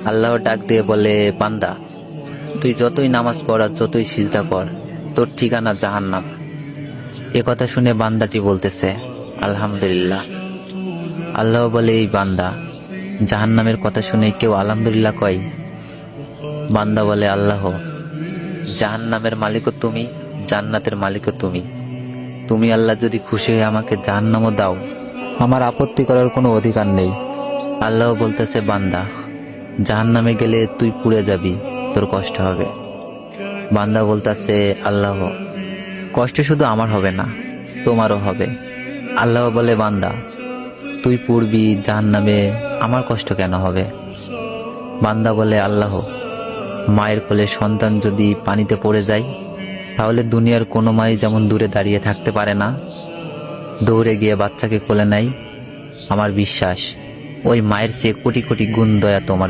আল্লাহ ডাক দিয়ে বলে, বান্দা তুই যতই নামাজ পড় আর যতই সিজদা কর, তোর ঠিকানা জাহান্নাম। এ কথা শুনে বান্দাটি বলতেছে, আলহামদুলিল্লাহ। আল্লাহ বলে, এই বান্দা, জাহান্নামের কথা শুনে কেউ আলহামদুলিল্লাহ কয়? বান্দা বলে, আল্লাহ, জাহান্নামের মালিকও তুমি, জান্নাতের মালিকও তুমি। তুমি আল্লাহ যদি খুশি হয়ে আমাকে জাহান্নামও দাও, আমার আপত্তি করার কোনো অধিকার নেই। আল্লাহ বলতেছে, বান্দা, জাহান্নামে গেলে তুই পুড়ে যাবি, তোর কষ্ট হবে। বান্দা বলতেছে, আল্লাহ, কষ্ট শুধু আমার হবে না, তোমারও হবে। আল্লাহ বলে, বান্দা, তুই পুড়বি জাহান্নামে, আমার কষ্ট কেন হবে? বান্দা বলে, আল্লাহ, মায়ের কোলে সন্তান যদি পানিতে পড়ে যায়, তাহলে দুনিয়ার কোনো মাই যেমন দূরে দাঁড়িয়ে থাকতে পারে না, দৌড়ে গিয়ে বাচ্চাকে কোলে নেয়, আমার বিশ্বাস ওই মায়ের চেয়ে কোটি কোটি গুণ দয়া তোমার